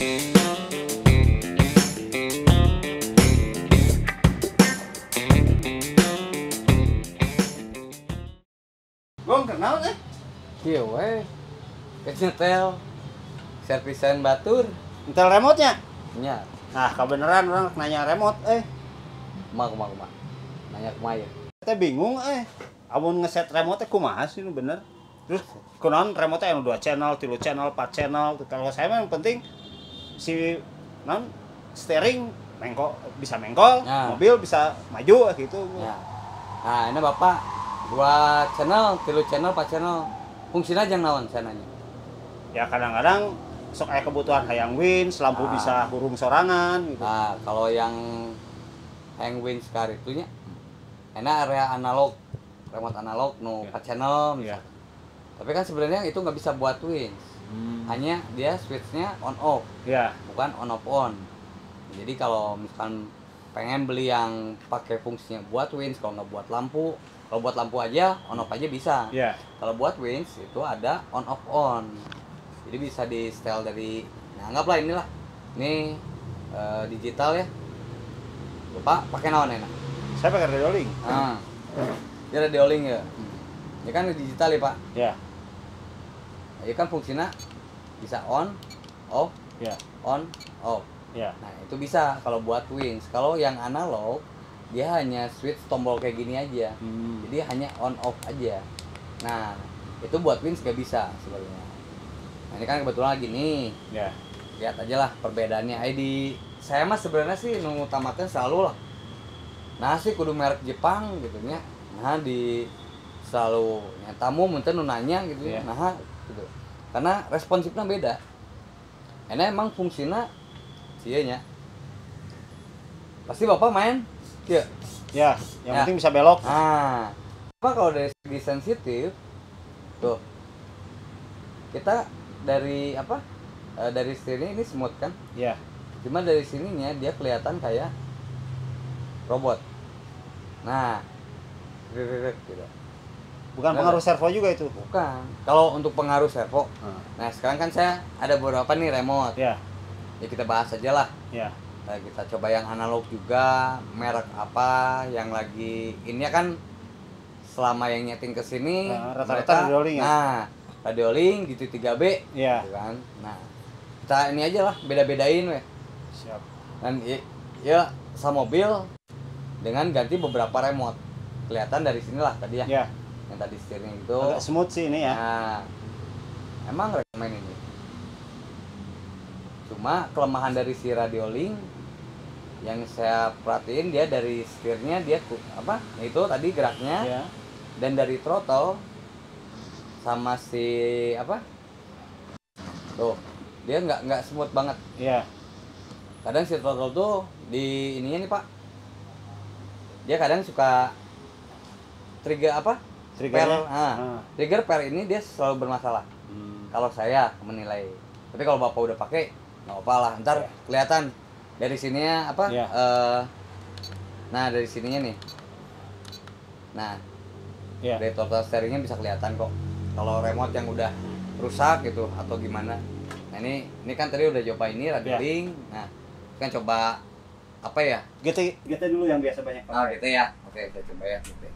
Gong kenal deh. Iya weh. Nyetel servisan batur. Intel remote-nya. Nya. Nah, kebenaran orang nanya remote Kumaha. Nanya kumaha ya. Teh bingung amun ngeset remote kumaha sih nu bener. Terus kunaon remote anu 2 channel, 3 channel, 4 channel. Kalau saya mah yang penting si non steering bisa mengkol, Ya. mobil bisa maju gitu. Ya. Nah, ini Bapak 2 channel, 3 channel, 4 channel. Fungsina jeung naon sananya? Ya kadang-kadang sok aya kebutuhan hayang winch, lampu bisa hurung sorangan gitu. Nah, kalau yang hang win sekali itunya enak area analog, remote analog no 4 channel Iya. misalkan. Tapi kan sebenarnya itu nggak bisa buat winch. Hanya dia switchnya on off, Ya. bukan on off on. Jadi kalau misalkan pengen beli yang pakai fungsinya buat winch, kalau nggak buat lampu, kalau buat lampu aja on off aja bisa. Ya. Kalau buat winch itu ada on off on. Jadi bisa di setel dari, nah anggaplah inilah, ini digital ya. Bapak pakai naon enak? Saya pakai radio link. Nah, dia radio link ya. Ini kan digital ya Pak. Ya. Ini kan fungsinya bisa on, off, Ya. on, off. Ya. Nah itu bisa kalau buat winch. Kalau yang analog dia hanya switch tombol kayak gini aja. Jadi hanya on off aja. Nah itu buat winch gak bisa sebenarnya. Nah ini kan kebetulan lagi nih. Ya. Lihat aja lah perbedaannya. Saya mah sebenarnya sih mengutamakan selalu lah. Nah sih kudu merek Jepang gitu nya. Nah di selalu tamu mungkin nanya gitu ya. Nah gitu. Karena responsifnya beda. Ini emang fungsinya nya. Pasti Bapak main? Iya. Ya, yang penting bisa belok. Nah, apa kalau dari segi sensitif tuh kita dari apa? Dari sini ini smooth kan? Ya. Cuma dari sininya dia kelihatan kayak robot. Nah, gitu. Bukan pengaruh servo juga itu. Bukan. Kalau untuk pengaruh servo. Nah, sekarang kan saya ada beberapa nih remote. Ya. Ya kita bahas aja lah. Ya. Nah, kita coba yang analog juga, merek apa yang lagi ini kan selama yang nyeting ke sini rata-rata radio link ya. Nah, radio link gitu 3B Iya. gitu kan. Nah, kita ini aja lah beda-bedain weh. Siap. Dan ya sama mobil dengan ganti beberapa remote. Kelihatan dari sinilah tadi ya. Ya. Yang tadi steering itu. Agak smooth sih ini ya. Nah, emang rekomen ini. Cuma kelemahan dari si radio link yang saya perhatiin dia dari setirnya dia apa? Itu tadi geraknya. Ya. Dan dari throttle sama si apa? Tuh, dia nggak smooth banget. Iya. Kadang si throttle tuh di ininya nih Pak. Dia kadang suka trigger apa? Triggernya. Trigger pair ini dia selalu bermasalah. Kalau saya menilai. Tapi kalau Bapak udah pakai, nggak apa lah. Ntar kelihatan dari sininya apa? Ya. Nah dari sininya nih. Nah, Ya. dari total steeringnya bisa kelihatan kok. Kalau remote yang udah rusak gitu atau gimana. Nah ini kan tadi udah coba ini radio link. Nah kan coba apa ya? GT dulu yang biasa banyak pakai. Ah gitu ya. Oke kita coba ya. Gitu.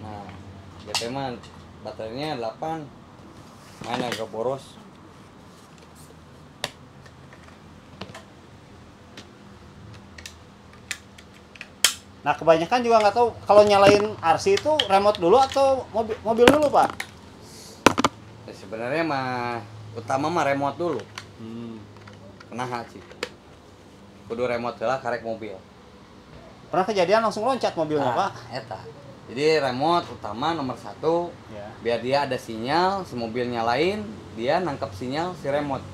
Nah GT mah baterainya 8, main agak boros. Nah kebanyakan juga nggak tahu kalau nyalain RC itu remote dulu atau mobil dulu Pak? Ya, sebenarnya mah utama mah remote dulu. Pernah sih. Kudu remote lah karek mobil. Pernah kejadian langsung loncat mobilnya Pak? Eta. Jadi remote utama nomor 1 Ya. biar dia ada sinyal, si mobil nyalain, dia nangkap sinyal si remote.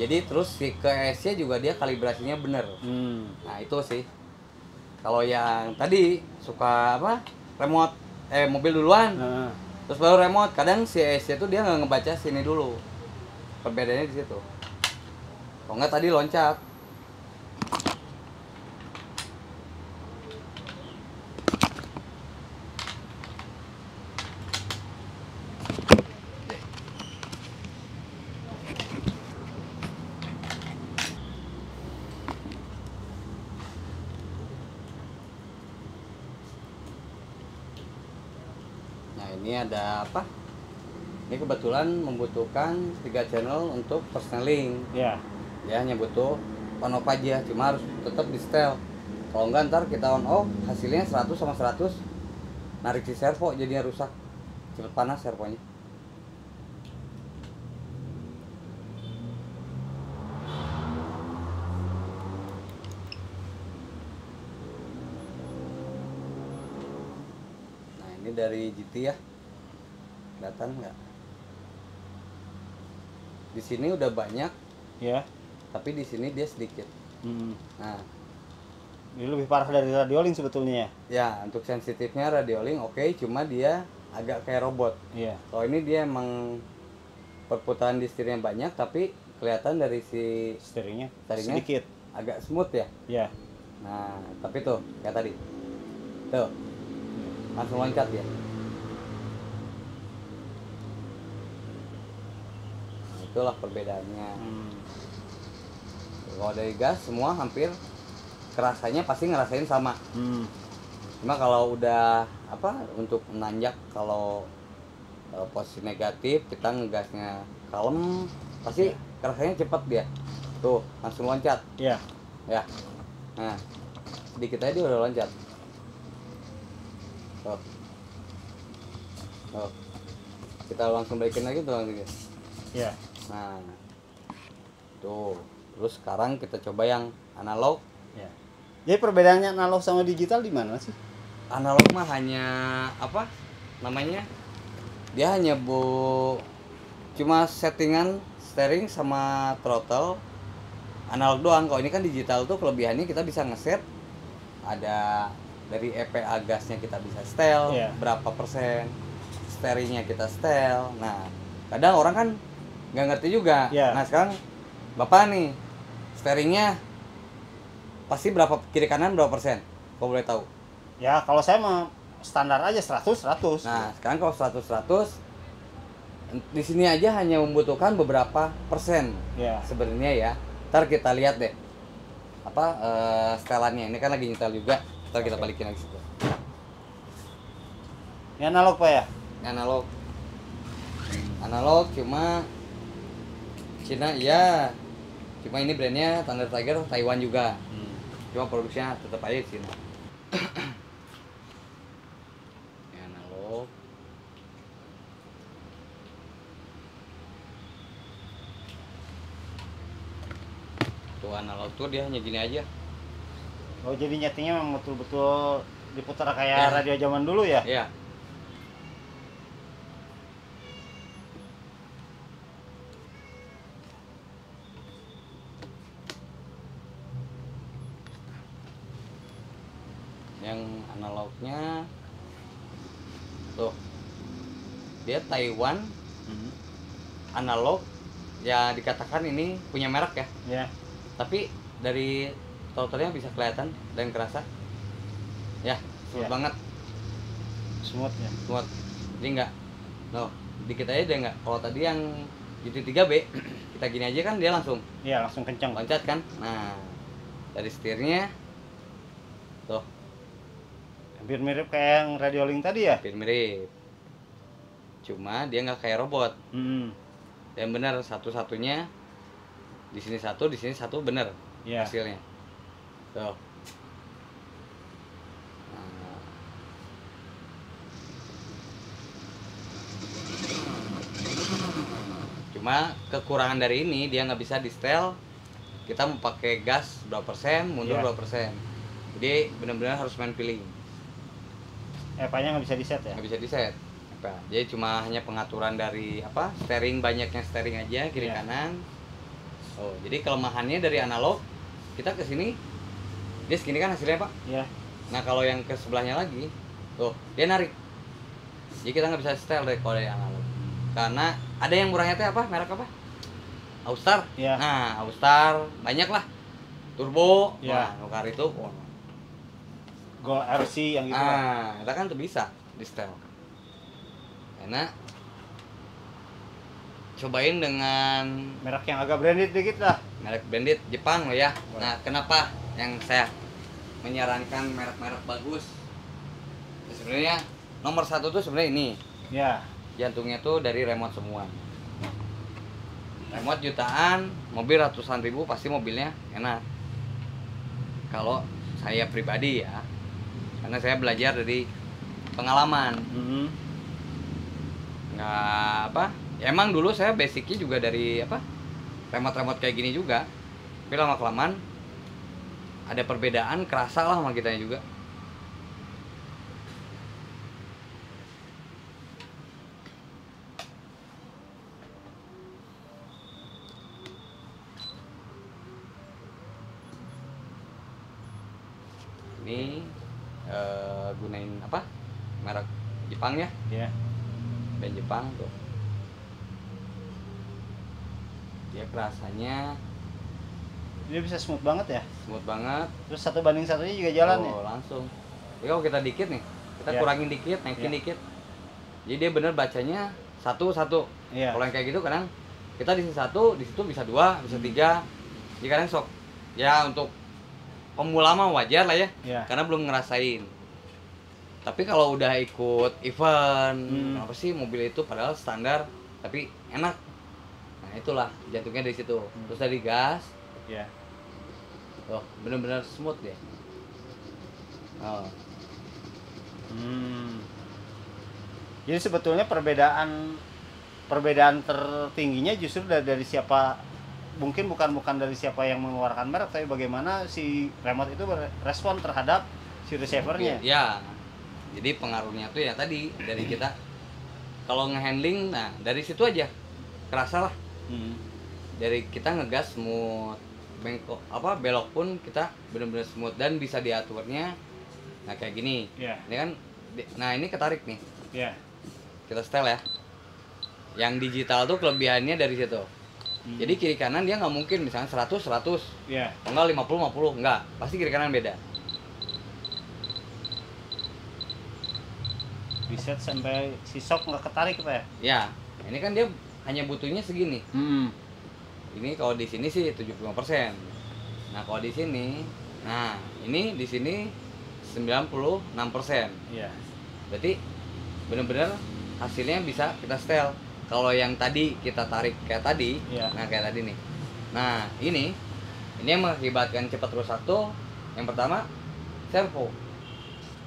Jadi terus si ke ESC juga dia kalibrasinya bener. Nah itu sih. Kalau yang tadi suka apa remote mobil duluan, terus baru remote. Kadang si ESC itu dia nggak ngebaca sini dulu. Perbedaannya di situ. Kalau nggak tadi loncat. Nah ini ada apa? Ini kebetulan membutuhkan 3 channel untuk persneling. Ya. Dia hanya butuh on off aja, cuma harus tetap di setel. Kalau enggak ntar kita on off hasilnya 100 sama 100 narik si servo jadinya rusak, cepet panas servonya. Nah ini dari GT ya, kelihatan nggak? Di sini udah banyak Ya. tapi di sini dia sedikit. Nah Ini lebih parah dari radioling sebetulnya ya. ya untuk sensitifnya radioling oke, cuma dia agak kayak robot. Iya. Kalau ini dia emang perputaran di setirnya banyak, tapi kelihatan dari si Steeringnya steeringnya sedikit. agak smooth ya. Ya. Nah tapi tuh kayak tadi tuh langsung loncat ya. Nah, itulah perbedaannya. Kalau dari gas semua hampir kerasanya pasti ngerasain sama. Cuma kalau udah apa untuk menanjak, kalau posisi negatif kita ngegasnya kalem pasti kerasanya cepet dia. Tuh langsung loncat Iya. ya. Nah sedikit aja dia udah loncat. Tuh. Tuh. Kita langsung balikin lagi tuh langsung. Iya. Nah tuh, terus sekarang kita coba yang analog. Ya. Jadi perbedaannya analog sama digital di mana sih? Analog mah hanya apa namanya, dia hanya cuma settingan steering sama throttle analog doang. Kalau ini kan digital tuh kelebihannya kita bisa ngeset, ada dari EPA gasnya kita bisa setel, Iya. berapa persen steeringnya kita setel. Nah kadang orang kan nggak ngerti juga. Iya. Nah sekarang bapak nih steeringnya pasti berapa, kiri kanan berapa persen, kau boleh tahu? Ya, kalau saya mah standar aja 100. Nah sekarang kalau 100 di sini aja hanya membutuhkan beberapa persen Ya. sebenarnya ya. Ntar kita lihat deh apa setelannya. Ini kan lagi nyetel juga, ntar kita Oke. balikin lagi situ. Ini analog Pak ya? Ini analog cuma Cina ya, cuma ini brandnya Thunder Tiger Taiwan juga, cuma produksinya tetap aja di Cina. Ini analog. Tuh analog tuh dia hanya gini aja. Oh, jadi nyetingnya memang betul-betul diputar kayak Ya. radio zaman dulu ya? Iya. Yang analognya tuh dia Taiwan analog ya, dikatakan ini punya merek ya, Ya. tapi dari throttle-nya bisa kelihatan dan kerasa ya, smooth Ya. banget, Smooth ya. smooth. Jadi enggak no dikit aja deh, enggak. Kalau tadi yang GT3B kita gini aja kan dia langsung Iya, langsung kencang. loncat kan. Nah dari setirnya tuh Hampir mirip kayak yang radioling tadi ya? hampir mirip, cuma dia nggak kayak robot. Dan benar satu-satunya di sini satu bener Iya. hasilnya tuh. Nah. Cuma kekurangan dari ini dia nggak bisa di setel, kita mau pakai gas berapa persen, mundur Iya. berapa persen. Jadi benar-benar harus main feeling, EPA-nya nggak bisa di-set ya? nggak bisa di set. Jadi cuma hanya pengaturan dari apa steering, banyaknya steering aja kiri Iya. kanan. Oh jadi kelemahannya dari analog, kita ke sini dia segini kan hasilnya Pak. Iya. Nah kalau yang ke sebelahnya lagi tuh dia narik, jadi kita nggak bisa setel deh kalau dari analog, karena ada yang murahnya teh apa, merek apa, Austar. Iya. Nah Austar banyak lah, turbo. Iya. Nah nukar itu Gold RC yang gitu. nah kita kan tuh bisa di setel enak. Cobain dengan Merek yang agak branded dikit lah. merek branded Jepang loh ya. Nah kenapa yang saya menyarankan merek-merek bagus? Ya, sebenarnya nomor satu tuh sebenarnya ini Ya. Jantungnya tuh dari remote semua. Remote jutaan, mobil ratusan ribu, pasti mobilnya enak. Kalau saya pribadi ya, karena saya belajar dari pengalaman. Nggak apa, ya emang dulu saya basicnya juga dari apa, remote-remote kayak gini juga. Tapi lama-kelamaan ada perbedaan, kerasa lah sama kitanya juga. Ini gunain apa, merek Jepang ya, Ya. band Jepang tuh. Dia kerasanya Dia bisa smooth banget ya. smooth banget. Terus 1:1 juga jalan ya. Langsung. Jadi kalau kita dikit nih, kita Ya. kurangin dikit, naikin Ya. dikit. Jadi dia bener bacanya satu. Iya. Kalau yang kayak gitu kadang kita di sini satu, di situ bisa dua, bisa tiga. Jadi kadang sok. Ya untuk pemula mah wajar lah ya, Iya. karena belum ngerasain. Tapi kalau udah ikut event, apa sih mobil itu padahal standar, tapi enak. Nah itulah jantungnya dari situ. Terus dari gas, Ya. oh bener-bener smooth ya. Oh. Jadi sebetulnya perbedaan tertingginya justru dari siapa, mungkin bukan dari siapa yang mengeluarkan merek, tapi bagaimana si remote itu berespon terhadap si receivernya. Ya, jadi pengaruhnya tuh ya tadi dari kita kalau ngehandling, nah dari situ aja kerasa lah. Dari kita ngegas smooth, bengkok apa belok pun kita bener-bener smooth dan bisa diaturnya. Nah kayak gini, Iya. ini kan, nah ini ketarik nih, Ya. kita setel ya. Yang digital tuh kelebihannya dari situ. Jadi kiri kanan dia nggak mungkin misalnya 100, Ya. enggak 50, enggak, pasti kiri kanan beda. Reset sampai si shock nggak ketarik Pak ya. Ya, ini kan dia hanya butuhnya segini. Ini kalau di sini sih 75%. Nah, kalau di sini, nah ini di sini 96%. Iya. Berarti benar-benar hasilnya bisa kita setel. Kalau yang tadi kita tarik kayak tadi, Iya. nah kayak tadi nih. Nah, ini yang mengakibatkan cepat rusak tuh yang pertama servo.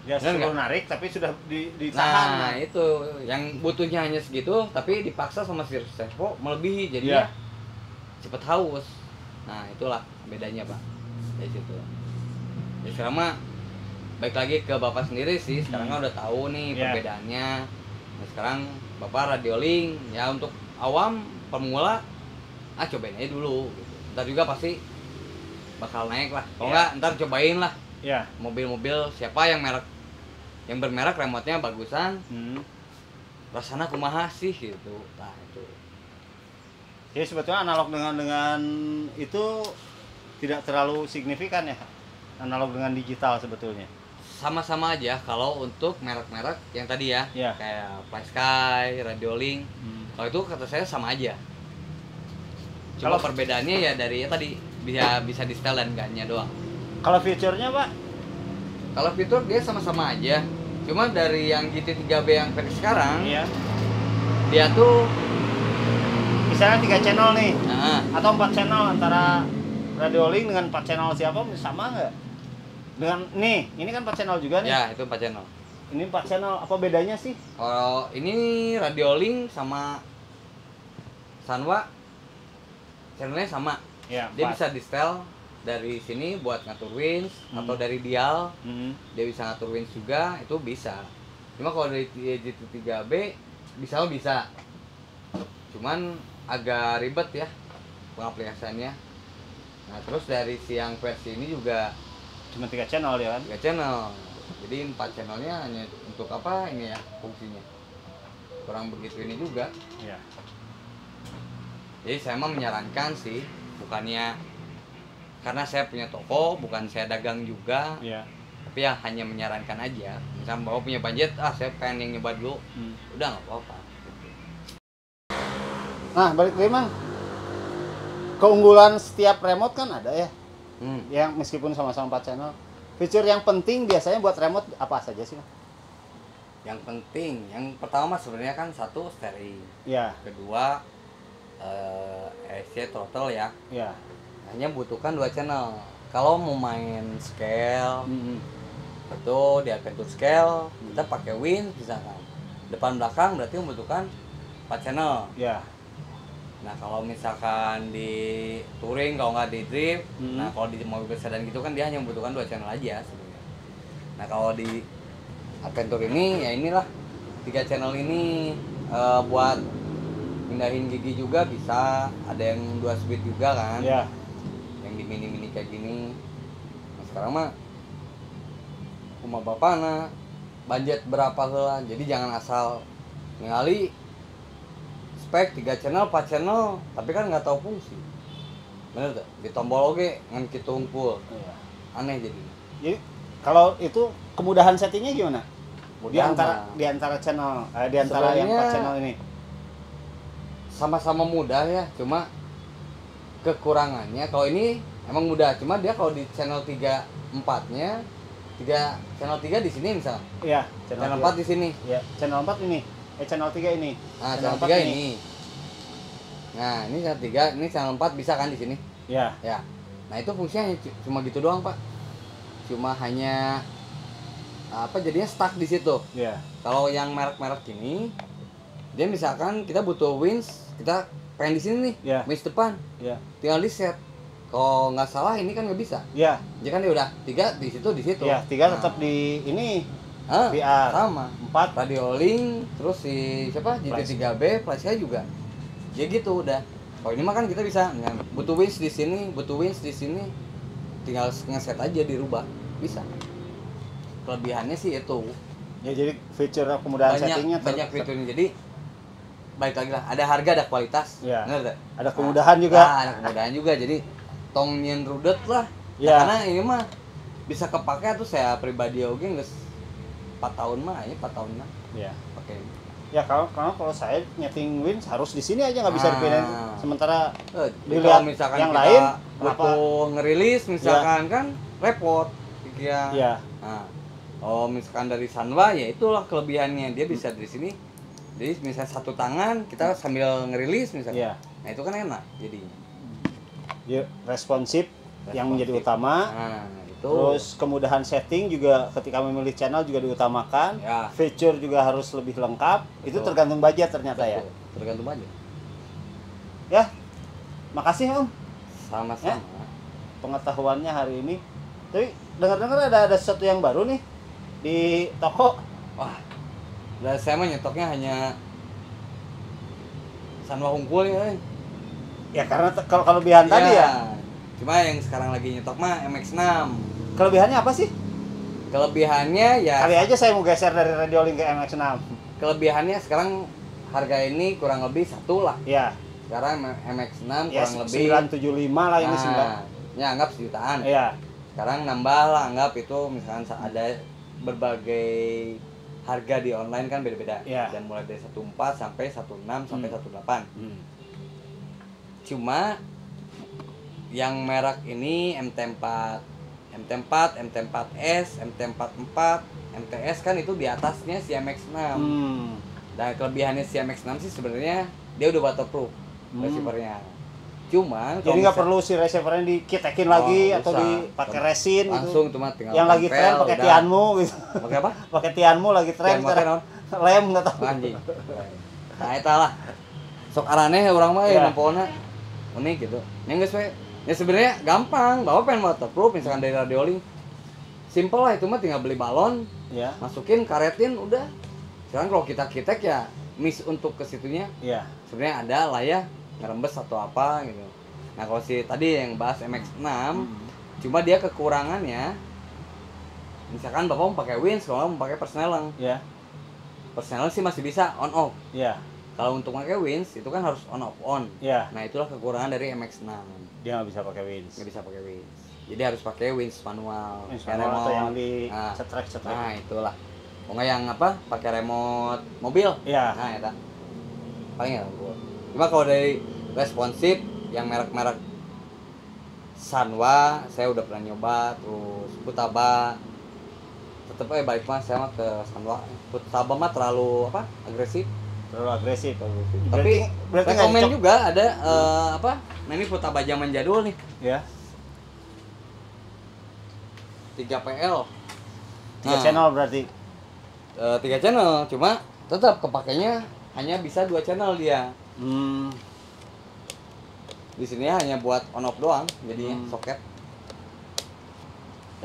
Dia Bener suruh nggak? narik tapi sudah ditahan. Nah, itu yang butuhnya hanya segitu, tapi dipaksa sama si servo melebihi, jadinya Iya. cepet haus. Nah itulah bedanya Pak dari situ. Ya sekarang mah baik lagi ke Bapak sendiri sih, sekarang kan udah tahu nih Iya. perbedaannya. Nah sekarang Bapak radioling ya untuk awam pemula, cobain aja dulu gitu. Ntar juga pasti bakal naik lah. Kalau Iya. nggak ntar cobain lah Ya. mobil-mobil siapa yang bermerek remote-nya bagusan, rasanya kumaha sih gitu. Nah itu. Jadi sebetulnya analog dengan itu tidak terlalu signifikan ya, analog dengan digital sebetulnya. Sama-sama aja kalau untuk merek-merek yang tadi ya, Iya. kayak FlySky, Radiolink, kalau itu kata saya sama aja. Cuma Kalau- perbedaannya ya dari ya tadi bisa di setel dan enggaknya doang. Kalau fiturnya Pak, Kalau fitur dia sama-sama aja. Cuma dari yang GT3B yang versi sekarang, ya, dia tuh misalnya 3 channel nih, nah, atau 4 channel, antara Radiolink dengan 4 channel siapa sama nggak? Dengan ini kan 4 channel juga nih. ya itu 4 channel. Ini 4 channel, apa bedanya sih? Kalau ini Radiolink sama Sanwa channelnya sama. Ya, Dia bisa di setel dari sini buat ngatur winch atau dari dial. Dia bisa ngatur winch juga, itu bisa. Cuma kalau dari GT3B bisa. Cuman agak ribet ya pengaplikasiannya. Nah, terus dari siang versi ini juga cuma 3 channel ya kan? 3 channel. Jadi 4 channelnya hanya untuk apa ini ya fungsinya. Kurang begitu ini juga. Iya. Jadi saya mah menyarankan sih, bukannya karena saya punya toko, bukan saya dagang juga, Iya. tapi ya hanya menyarankan aja. Misalnya bawa punya budget, saya pengen yang nyoba dulu, udah nggak apa-apa. Nah, balik lagi Mang. Keunggulan setiap remote kan ada ya, yang meskipun sama-sama 4 channel. Fitur yang penting biasanya buat remote apa saja sih, Mang? Yang penting, yang pertama sebenarnya kan satu steering, Ya, kedua ESC throttle ya. ya. Hanya butuhkan 2 channel. Kalau mau main scale itu di adventure scale kita pakai win misalkan. Depan belakang berarti membutuhkan 4 channel. Ya. Nah kalau misalkan di touring kalau nggak di drift, nah kalau di mobil sedan gitu kan dia hanya membutuhkan 2 channel aja sebenarnya. Nah kalau di adventure ini ya inilah 3 channel ini buat pindahin gigi juga bisa, ada yang 2 speed juga kan, Ya. yang di mini kayak gini. Nah sekarang mah rumah bapak na budget berapa lah, jadi jangan asal ningali spek 3 channel 4 channel tapi kan nggak tahu fungsi, bener tuh di tombol oke ngan kita ngumpul, Iya. aneh jadi. Jadi kalau itu kemudahan settingnya gimana? Di Mudah antara mah. di antara channel di antara yang 4 Sebenarnya- channel ini. Sama-sama mudah ya, cuma kekurangannya kalau ini emang mudah, cuma dia kalau di channel 3 4-nya 3 channel 3 di sini misal, Iya, channel 4 di sini. Ya, channel 4 ini. Channel 3 ini. Nah, channel 3 ini. Nah, ini channel 3, ini channel 4 bisa kan di sini? Ya. Ya. Nah, itu fungsinya cuma gitu doang, Pak. Cuma hanya jadinya stuck di situ. Ya. Kalau yang merek-merek ini dia misalkan kita butuh winch, kita pengen di sini nih, Ya. winch depan. Ya. Tinggal di set. Kalau nggak salah ini kan nggak bisa. Ya. Jadi kan dia udah 3 di situ di situ. Ya, 3 Nah, tetap di ini VR. VR. Sama. 4 Radio link, terus si siapa GT3B, flashnya juga. Ya gitu udah. Kalau ini mah kan kita bisa butuh winch di sini, butuh winch di sini, tinggal ngeset aja dirubah, bisa. Kelebihannya sih itu ya, jadi fitur kemudahan settingnya banyak fiturnya. Jadi baik lagi lah, ada harga ada kualitas. Ya. Bener tak? ada kemudahan juga. Nah, ada kemudahan juga. Jadi tong nyen rudet lah. Ya. Karena ini mah bisa kepake tuh saya pribadi oke geus 4 tahun mah, ya 4 tahun mah Ya. pakai. Ya, kalau saya nyeting winch harus di sini aja, nggak bisa Ah. dipindahin. Sementara Jadi dilihat kalau misalkan yang kita lain, butuh ngerilis misalkan kan repot ya. ya. Nah, oh misalkan dari Sanwa ya itulah kelebihannya, dia bisa dari sini. Jadi misalnya satu tangan kita sambil ngerilis misalkan. Iya. Nah, itu kan enak jadinya. Ya, responsif yang menjadi Responsif. utama. Nah, itu. Terus kemudahan setting juga ketika memilih channel juga diutamakan. Ya. Feature juga harus lebih lengkap. Itu Betul. tergantung budget ternyata ya. Betul, tergantung aja. Ya. Makasih Om Sama-sama. pengetahuannya hari ini. Tapi dengar-dengar ada sesuatu yang baru nih di toko. Wah. Dan saya mah nyetoknya hanya Sanwa Hungkul ya. Ya karena kalau kelebihan tadi ya. Cuma yang sekarang lagi nyetok mah MX-6. Kelebihannya apa sih? Kelebihannya ya Kali aja saya mau geser dari Radiolink ke MX-6. kelebihannya sekarang harga ini kurang lebih satu lah. Ya. Sekarang MX-6 Ya, kurang lebih 975 lah ini ya anggap sejutaan. Iya. Sekarang nambah lah, anggap itu misalkan ada berbagai harga di online kan beda-beda. Iya. Dan mulai dari 14 sampai 16 sampai 18. Cuma yang merek ini MT4, MT4S, MT44, MTS kan itu di atasnya si MX-6. Dan kelebihannya si MX-6 sih sebenarnya dia udah waterproof receivernya. Cuman Jadi nggak perlu si receivernya dikitekin lagi atau usah. dipakai resin langsung gitu. cuma tinggal Yang lagi tempel, tren pakai udah. tianmu gitu. Pakai apa? Pakai tianmu lagi tren. Tian pakai naon? Lem nggak tahu. Anjing. Nah, eta lah. Sok araneh urang mah Ya. nampona. Unik gitu. Yang geus we. Ya sebenarnya gampang, bawa pengen waterproof misalkan dari Radiolink. Simple lah itu mah tinggal beli balon, Ya. masukin, karetin, udah. Sekarang kalau kita kitek ya miss untuk ke situnya Iya. sebenarnya ada lah ya ngerembes atau apa gitu. Nah kalau si tadi yang bahas MX-6 cuma dia kekurangannya misalkan bapak mau pakai winch, kalau mau pakai persneleng Ya. sih masih bisa on off. Ya. Kalau untuk pakai winch itu kan harus on off on. Ya. Nah itulah kekurangan dari MX-6, Dia nggak bisa pakai winch. nggak bisa pakai winch, jadi harus pakai winch manual. Winch Kayak manual atau remote. yang di Nah, cetrek-cetrek. nah itulah. Mau nggak yang apa? Pakai remote mobil. Iya. Nah, itu. Paling ya gua. Cuma kalau dari responsif yang merek-merek Sanwa, saya udah pernah nyoba, terus Futaba, tetep balik mas saya mah ke Sanwa. Sabah mah terlalu apa? Agresif. Terlalu agresif. Tapi berarti rekomen cocok. juga ada apa? Nah ini Futaba zaman jadul nih. Ya. 3 PL. 3 channel berarti. 3 channel, cuma tetap kepakainya hanya bisa 2 channel dia. Di sini hanya buat on off doang, jadinya soket.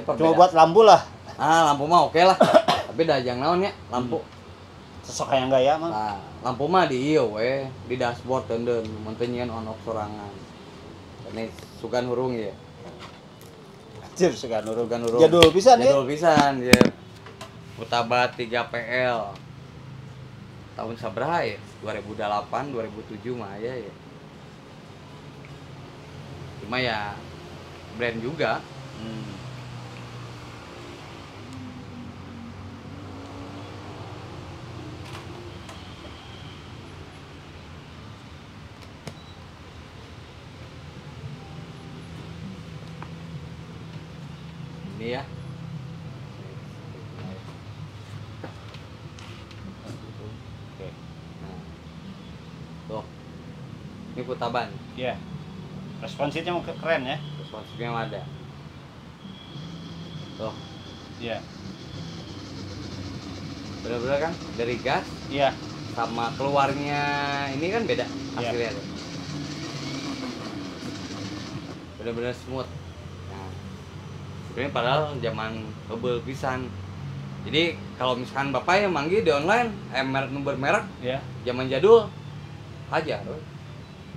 Cuma buat lampu lah. Lampu mah oke lah. Tapi dah jangan naon ya, lampu. Sosok yang gaya mah. Nah, lampu mah di ieu we, di dashboard teuneun, mun teu nyieun on off sorangan. Ini sugan hurung ya. Anjir sugan urung. Jadul pisan ya. Jadul pisan ya. Futaba 3 PL. Tahun sabaraha ya? 2008, 2007 mah ya. Cuma ya brand juga. Ini ya. Oke. Nah. Tuh. Ini Futaban. Iya. Responsifnya keren ya. Responsifnya ada. Tuh. Iya. Bener-bener kan dari gas Iya. sama keluarnya ini kan beda hasilnya. Iya. Bener-bener smooth. Nah, sebenarnya padahal zaman bebel pisan. Jadi kalau misalkan bapak yang manggil di online, merek bermerek, Iya. zaman jadul aja.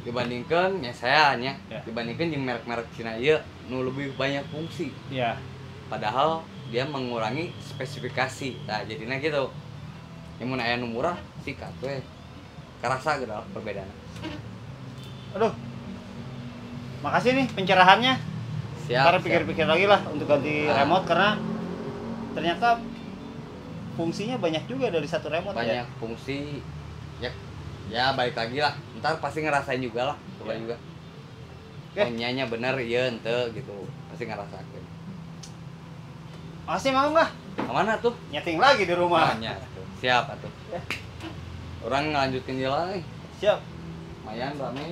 Dibandingkan ya saya hanya Ya. dibandingkan jeung merek-merek Cina ieu nu lebih banyak fungsi. Iya. Padahal dia mengurangi spesifikasi. Nah, jadinya gitu. Yang mun aya nu murah sikat we. Karasa gitu perbedaan. Aduh. Makasih nih pencerahannya. Siap. Ntar pikir-pikir lagi lah untuk ganti remote karena ternyata fungsinya banyak juga dari satu remote banyak ya. fungsi. Ya balik lagi lah. Ntar pasti ngerasain juga lah. Coba Ya. juga. Oke. Nyanya bener iya ente gitu. Pasti ngerasain. Makasih Mang lah. Kemana tuh? Nyeting lagi di rumah. Nanya tuh. Siap atuh. Ya. Orang ngelanjutin jalan nih. Siap. Lumayan rame.